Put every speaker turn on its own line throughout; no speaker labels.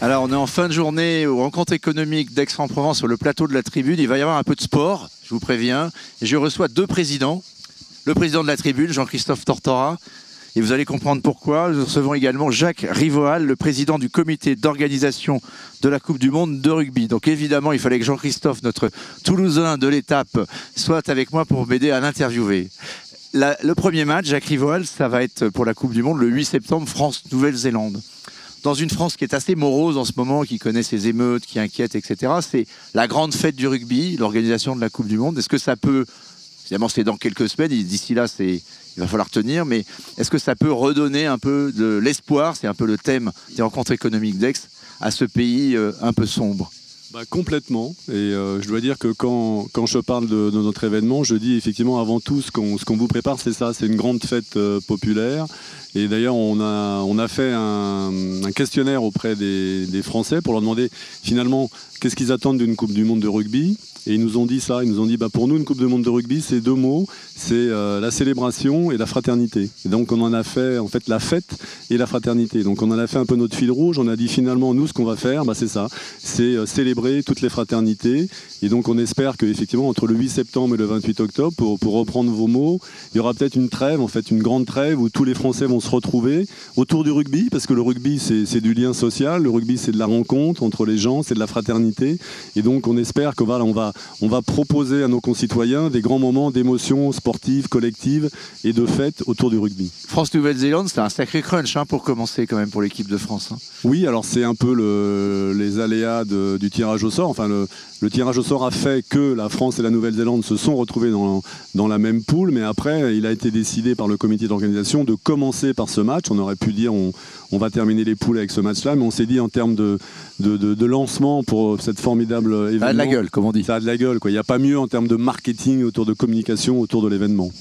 Alors, on est en fin de journée aux rencontres économiques d'Aix-en-Provence sur le plateau de la Tribune. Il va y avoir un peu de sport, je vous préviens. Et je reçois deux présidents. Le président de la Tribune, Jean-Christophe Tortora. Et vous allez comprendre pourquoi. Nous recevons également Jacques Rivoal, le président du comité d'organisation de la Coupe du Monde de rugby. Donc évidemment, il fallait que Jean-Christophe, notre Toulousain de l'étape, soit avec moi pour m'aider à l'interviewer. Le premier match, Jacques Rivoal, ça va être pour la Coupe du Monde le 8 septembre, France-Nouvelle-Zélande. Dans une France qui est assez morose en ce moment, qui connaît ses émeutes, qui inquiète, etc. C'est la grande fête du rugby, l'organisation de la Coupe du Monde. Est-ce que ça peut, évidemment c'est dans quelques semaines, d'ici là il va falloir tenir, mais est-ce que ça peut redonner un peu de l'espoir, c'est un peu le thème des rencontres économiques d'Aix, à ce pays un peu sombre?
Complètement, et je dois dire que quand je parle de notre événement, je dis effectivement avant tout ce qu'on vous prépare, c'est ça, c'est une grande fête populaire. Et d'ailleurs on a fait un questionnaire auprès des Français pour leur demander finalement qu'est-ce qu'ils attendent d'une Coupe du Monde de rugby. Et ils nous ont dit ça, ils nous ont dit pour nous une Coupe du Monde de rugby c'est deux mots, c'est la célébration et la fraternité. Et donc on en a fait en fait la fête et la fraternité. Donc on en a fait un peu notre fil rouge, on a dit finalement nous ce qu'on va faire, c'est ça, c'est célébrer toutes les fraternités. Et donc on espère qu'effectivement entre le 8 septembre et le 28 octobre, pour reprendre vos mots, il y aura peut-être une trêve, en fait une grande trêve où tous les Français vont se retrouver autour du rugby, parce que le rugby c'est du lien social, le rugby c'est de la rencontre entre les gens, c'est de la fraternité. Et donc on espère que voilà, on va proposer à nos concitoyens des grands moments d'émotion sportive, collective et de fête autour du rugby.
France-Nouvelle-Zélande, c'est un sacré crunch pour commencer quand même pour l'équipe de France.
Oui, alors c'est un peu les aléas du tirage au sort. Enfin, le tirage au sort a fait que la France et la Nouvelle-Zélande se sont retrouvés dans la même poule, mais après il a été décidé par le comité d'organisation de commencer par ce match. On aurait pu dire on va terminer les poules avec ce match-là, mais on s'est dit en termes de lancement pour cette formidable événement.
Ça a de la gueule, comme on dit.
Ça a de la gueule, quoi. Il n'y a pas mieux en termes de marketing, autour de communication, autour de l'événement.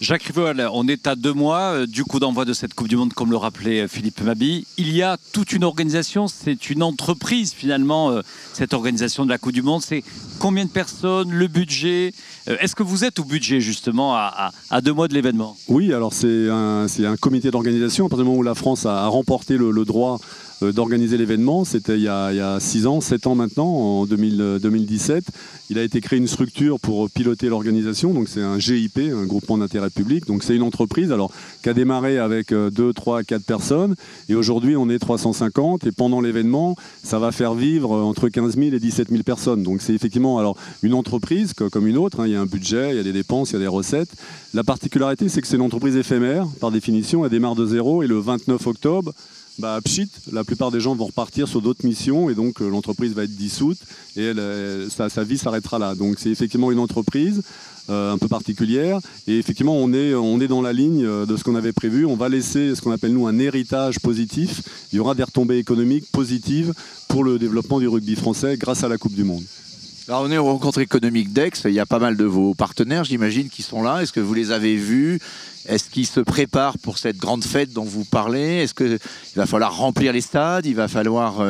Jacques Rivoal, on est à 2 mois du coup d'envoi de cette Coupe du Monde, comme le rappelait Philippe Maby. Il y a toute une organisation, c'est une entreprise finalement, cette organisation de la Coupe du Monde. C'est combien de personnes, le budget? Est-ce que vous êtes au budget justement à 2 mois de l'événement?
Oui, alors c'est un comité d'organisation. À partir du moment où la France a remporté le droit d'organiser l'événement, c'était il y a 6 ans, 7 ans maintenant, en 2017. Il a été créé une structure pour piloter l'organisation, donc c'est un GIP, un groupement d'intérêt public. Donc c'est une entreprise qui a démarré avec 2, 3, 4 personnes, et aujourd'hui on est 350, et pendant l'événement, ça va faire vivre entre 15 000 et 17 000 personnes. Donc c'est effectivement une entreprise comme une autre, il y a un budget, il y a des dépenses, il y a des recettes. La particularité, c'est que c'est une entreprise éphémère, par définition, elle démarre de zéro, et le 29 octobre, pchit, la plupart des gens vont repartir sur d'autres missions, et donc l'entreprise va être dissoute et sa vie s'arrêtera là. Donc c'est effectivement une entreprise un peu particulière, et effectivement on est dans la ligne de ce qu'on avait prévu. On va laisser ce qu'on appelle nous un héritage positif. Il y aura des retombées économiques positives pour le développement du rugby français grâce à la Coupe du Monde.
Alors on est aux rencontres économiques d'Aix, il y a pas mal de vos partenaires, j'imagine, qui sont là. Est-ce que vous les avez vus? Est-ce qu'ils se préparent pour cette grande fête dont vous parlez? Est-ce qu'il va falloir remplir les stades? Il va falloir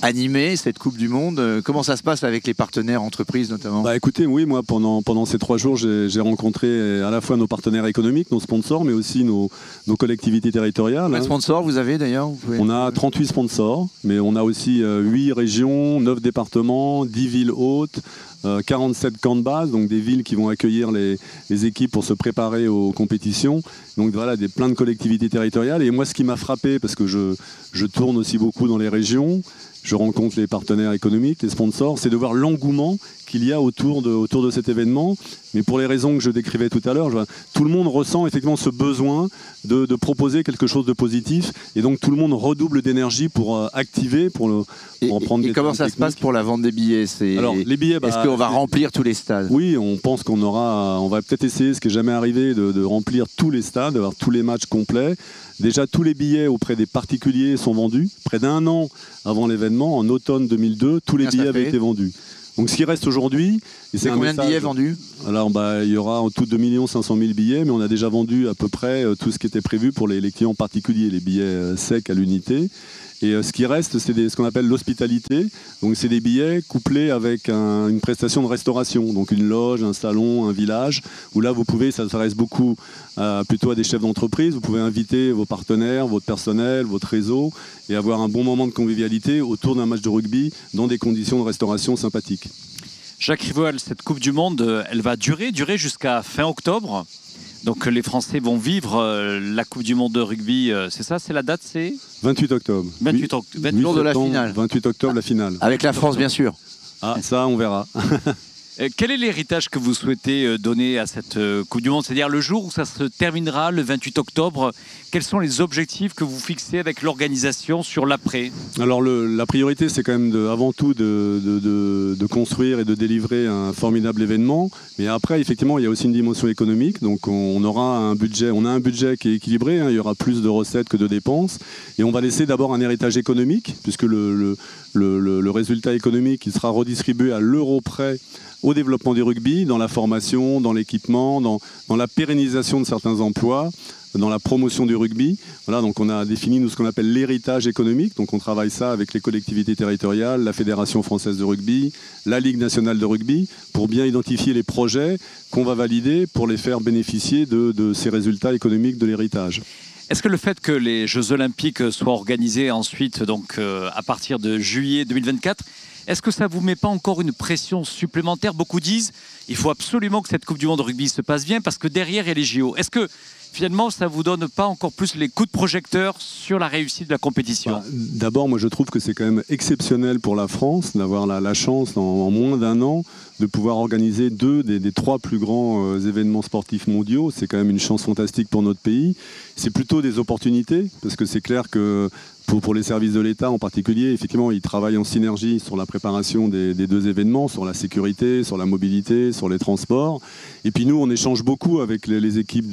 animer cette Coupe du Monde? Comment ça se passe avec les partenaires entreprises notamment?
Écoutez, oui, moi pendant ces 3 jours, j'ai rencontré à la fois nos partenaires économiques, nos sponsors, mais aussi nos collectivités territoriales.
Quels sponsors vous avez d'ailleurs?
On a 38 sponsors, mais on a aussi 8 régions, 9 départements, 10 villes hautes, 47 camps de base, donc des villes qui vont accueillir les équipes pour se préparer aux compétitions. Donc voilà, plein de collectivités territoriales. Et moi, ce qui m'a frappé, parce que je tourne aussi beaucoup dans les régions, je rencontre les partenaires économiques, les sponsors, c'est de voir l'engouement qu'il y a autour de cet événement. Mais pour les raisons que je décrivais tout à l'heure, tout le monde ressent effectivement ce besoin de proposer quelque chose de positif. Et donc tout le monde redouble d'énergie pour activer, pour en prendre des.
Et comment ça se passe pour la vente des billets?
Alors, les billets,
est-ce qu'on va remplir tous les stades?
Oui, on pense qu'on va peut-être essayer, ce qui n'est jamais arrivé, de remplir tous les stades, d'avoir tous les matchs complets. Déjà, tous les billets auprès des particuliers sont vendus. Près d'1 an avant l'événement, en automne 2002, tous les billets avaient été vendus. Donc ce qui reste aujourd'hui...
C'est combien de billets vendus?
Alors il y aura en tout 2 500 000 billets, mais on a déjà vendu à peu près tout ce qui était prévu pour les clients particuliers, les billets secs à l'unité. Et ce qui reste, c'est ce qu'on appelle l'hospitalité. Donc c'est des billets couplés avec une prestation de restauration, donc une loge, un salon, un village, où là vous pouvez, ça s'adresse beaucoup plutôt à des chefs d'entreprise, vous pouvez inviter vos partenaires, votre personnel, votre réseau, et avoir un bon moment de convivialité autour d'un match de rugby dans des conditions de restauration sympathiques.
Jacques Rivoal, cette Coupe du Monde, elle va durer jusqu'à fin octobre. Donc les Français vont vivre la Coupe du Monde de rugby, c'est ça, c'est la date, c'est
28 octobre.
28
jour de la finale.
28 octobre, la finale.
Avec la France, bien sûr.
Ah, ça, on verra.
Quel est l'héritage que vous souhaitez donner à cette Coupe du Monde? C'est-à-dire le jour où ça se terminera, le 28 octobre, quels sont les objectifs que vous fixez avec l'organisation sur l'après?
Alors la priorité, c'est quand même avant tout de construire et de délivrer un formidable événement. Mais après, effectivement, il y a aussi une dimension économique. Donc on aura un budget, qui est équilibré. Il y aura plus de recettes que de dépenses. Et on va laisser d'abord un héritage économique, puisque le résultat économique, il sera redistribué à l'euro près au développement du rugby, dans la formation, dans l'équipement, dans la pérennisation de certains emplois, dans la promotion du rugby. Voilà, donc on a défini nous ce qu'on appelle l'héritage économique. Donc on travaille ça avec les collectivités territoriales, la Fédération française de rugby, la Ligue nationale de rugby, pour bien identifier les projets qu'on va valider pour les faire bénéficier de ces résultats économiques de l'héritage.
Est-ce que le fait que les Jeux Olympiques soient organisés ensuite, donc à partir de juillet 2024, est-ce que ça ne vous met pas encore une pression supplémentaire? Beaucoup disent il faut absolument que cette Coupe du Monde de rugby se passe bien parce que derrière il y a les JO. Est-ce que finalement ça ne vous donne pas encore plus les coups de projecteur sur la réussite de la compétition?
D'abord, moi je trouve que c'est quand même exceptionnel pour la France d'avoir la chance en moins d'un an de pouvoir organiser deux des trois plus grands événements sportifs mondiaux. C'est quand même une chance fantastique pour notre pays. C'est plutôt des opportunités parce que c'est clair que pour les services de l'État en particulier, effectivement, ils travaillent en synergie sur la préparation des deux événements, sur la sécurité, sur la mobilité, sur les transports. Et puis nous, on échange beaucoup avec les équipes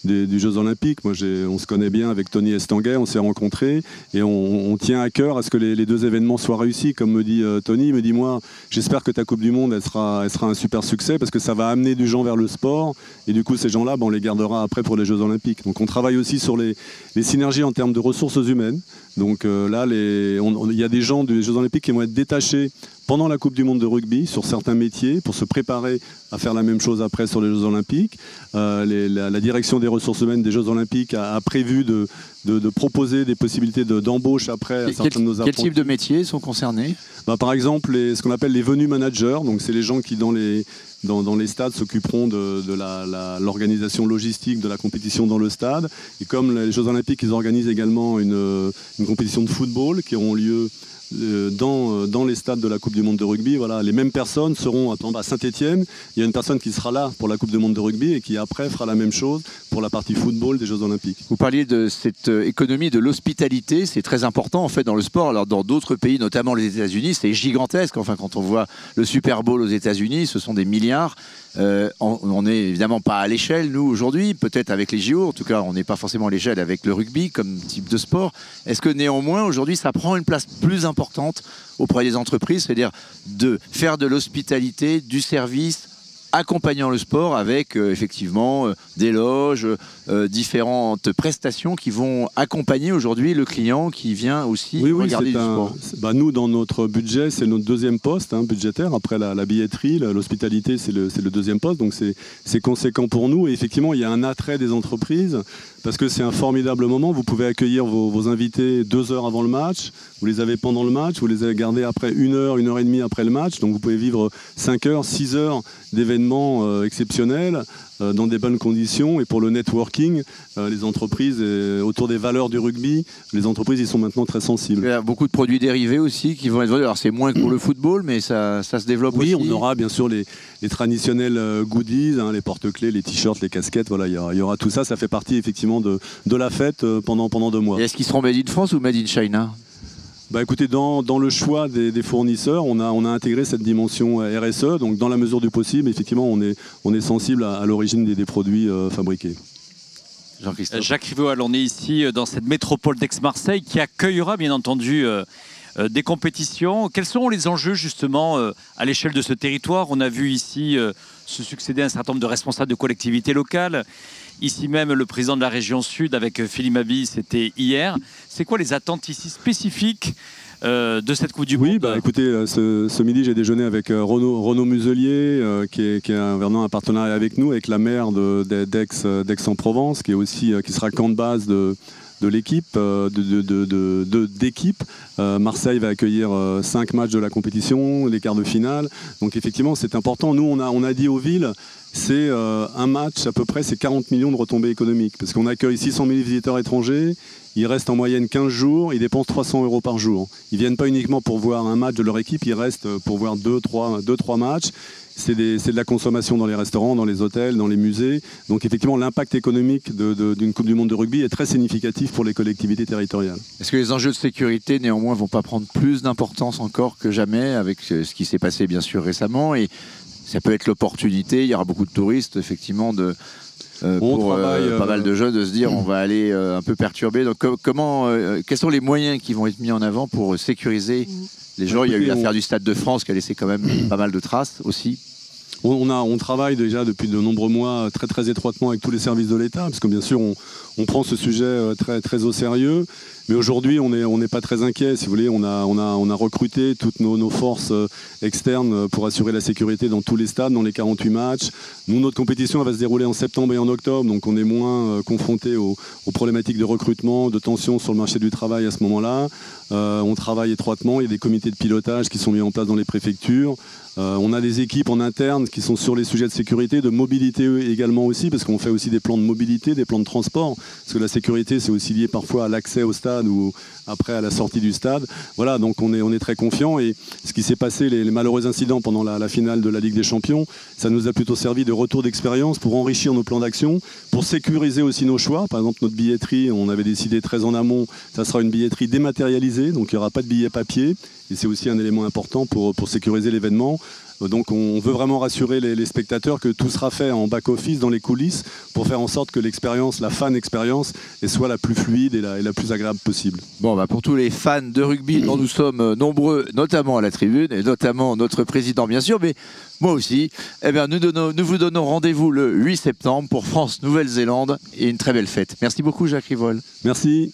des Jeux Olympiques. Moi, on se connaît bien avec Tony Estanguet, on s'est rencontrés et on tient à cœur à ce que les deux événements soient réussis. Comme me dit Tony, il me dit, moi, j'espère que ta Coupe du Monde, elle sera un super succès parce que ça va amener du gens vers le sport. Et du coup, ces gens-là, on les gardera après pour les Jeux Olympiques. Donc on travaille aussi sur les synergies en termes de ressources humaines. Donc là, il y a des gens des Jeux Olympiques qui vont être détachés pendant la Coupe du Monde de rugby sur certains métiers pour se préparer à faire la même chose après sur les Jeux Olympiques. La direction des ressources humaines des Jeux Olympiques a prévu de proposer des possibilités d'embauche après à certains de nos apprentis.
Quel type de métiers sont concernés?
Par exemple, ce qu'on appelle les venue managers. Donc c'est les gens qui dans les stades s'occuperont de l'organisation logistique de la compétition dans le stade. Et comme les Jeux Olympiques, ils organisent également une compétition de football qui auront lieu dans les stades de la Coupe du Monde de rugby. Voilà, les mêmes personnes seront à Saint-Étienne. Il y a une personne qui sera là pour la Coupe du Monde de rugby et qui après fera la même chose pour la partie football des Jeux Olympiques.
Vous parliez de cette économie de l'hospitalité, c'est très important en fait dans le sport. Alors dans d'autres pays, notamment les États-Unis, c'est gigantesque. Enfin, quand on voit le Super Bowl aux États-Unis, ce sont des milliards. On n'est évidemment pas à l'échelle, nous, aujourd'hui, peut-être avec les JO. En tout cas, on n'est pas forcément à l'échelle avec le rugby comme type de sport. Est-ce que néanmoins, aujourd'hui, ça prend une place plus importante auprès des entreprises, c'est-à-dire de faire de l'hospitalité, du service, accompagnant le sport avec effectivement des loges, différentes prestations qui vont accompagner aujourd'hui le client qui vient aussi regarder du sport.
Nous, dans notre budget, c'est notre deuxième poste budgétaire. Après la billetterie, l'hospitalité, c'est le deuxième poste. Donc c'est conséquent pour nous. Et effectivement, il y a un attrait des entreprises parce que c'est un formidable moment. Vous pouvez accueillir vos invités 2 heures avant le match. Vous les avez pendant le match. Vous les avez gardés après 1 heure, 1 heure et demie après le match. Donc vous pouvez vivre 5 heures, 6 heures d'événements exceptionnels dans des bonnes conditions. Et pour le networking, les entreprises, autour des valeurs du rugby, les entreprises y sont maintenant très sensibles.
Il y a beaucoup de produits dérivés aussi qui vont être vendus. Alors c'est moins que pour le football, mais ça se développe aussi.
Oui, on aura bien sûr les traditionnels goodies, les porte-clés, les t-shirts, les casquettes. Voilà, il y aura tout ça. Ça fait partie effectivement de la fête pendant 2 mois.
Et est-ce qu'ils seront made in France ou made in China?
Écoutez, dans le choix des fournisseurs, on a intégré cette dimension RSE. Donc dans la mesure du possible, effectivement, on est sensible à l'origine des produits fabriqués.
Jacques Rivoal, on est ici dans cette métropole d'Aix-Marseille qui accueillera bien entendu des compétitions. Quels sont les enjeux justement à l'échelle de ce territoire? On a vu ici se succéder un certain nombre de responsables de collectivités locales. Ici même, le président de la région Sud avec Philippe Mabi, c'était hier. C'est quoi les attentes ici spécifiques de cette Coupe du Monde?
Oui, écoutez, ce midi, j'ai déjeuné avec Renaud Muselier, qui est vraiment un partenariat avec nous, avec la maire d'Aix-en-Provence, qui sera camp de base de l'équipe, d'équipe. Marseille va accueillir 5 matchs de la compétition, les quarts de finale. Donc effectivement, c'est important. Nous, on a dit aux villes, c'est un match à peu près, c'est 40 millions de retombées économiques. Parce qu'on accueille 600 000 visiteurs étrangers. Ils restent en moyenne 15 jours, ils dépensent 300 € par jour. Ils ne viennent pas uniquement pour voir un match de leur équipe, ils restent pour voir 2-3 matchs. C'est de la consommation dans les restaurants, dans les hôtels, dans les musées. Donc effectivement, l'impact économique d'une Coupe du Monde de rugby est très significatif pour les collectivités territoriales.
Est-ce que les enjeux de sécurité, néanmoins, ne vont pas prendre plus d'importance encore que jamais avec ce qui s'est passé, bien sûr, récemment? Et ça peut être l'opportunité, il y aura beaucoup de touristes, effectivement, pour pas mal de jeunes de se dire on va aller un peu perturber. Donc quels sont les moyens qui vont être mis en avant pour sécuriser les gens? Il y a eu l'affaire du Stade de France qui a laissé quand même pas mal de traces aussi.
On travaille déjà depuis de nombreux mois très très étroitement avec tous les services de l'État, parce que bien sûr on prend ce sujet très très au sérieux. Mais aujourd'hui, on n'est pas très inquiet. Si vous voulez, on a recruté toutes nos forces externes pour assurer la sécurité dans tous les stades, dans les 48 matchs. Nous, notre compétition elle va se dérouler en septembre et en octobre, donc on est moins confronté aux problématiques de recrutement, de tension sur le marché du travail à ce moment-là. On travaille étroitement. Il y a des comités de pilotage qui sont mis en place dans les préfectures. On a des équipes en interne qui sont sur les sujets de sécurité, de mobilité également aussi, parce qu'on fait aussi des plans de mobilité, des plans de transport. Parce que la sécurité, c'est aussi lié parfois à l'accès au stade ou après à la sortie du stade. Voilà, donc on est très confiants. Et ce qui s'est passé, les malheureux incidents pendant la finale de la Ligue des Champions, ça nous a plutôt servi de retour d'expérience pour enrichir nos plans d'action, pour sécuriser aussi nos choix. Par exemple, notre billetterie, on avait décidé très en amont, ça sera une billetterie dématérialisée, donc il n'y aura pas de billets papier. Et c'est aussi un élément important pour sécuriser l'événement. Donc on veut vraiment rassurer les spectateurs que tout sera fait en back-office, dans les coulisses, pour faire en sorte que l'expérience, la fan expérience, soit la plus fluide et la plus agréable possible.
Bon, pour tous les fans de rugby dont nous sommes nombreux, notamment à la tribune, et notamment notre président bien sûr, mais moi aussi, nous vous donnons rendez-vous le 8 septembre pour France-Nouvelle-Zélande et une très belle fête. Merci beaucoup Jacques Rivoal.
Merci.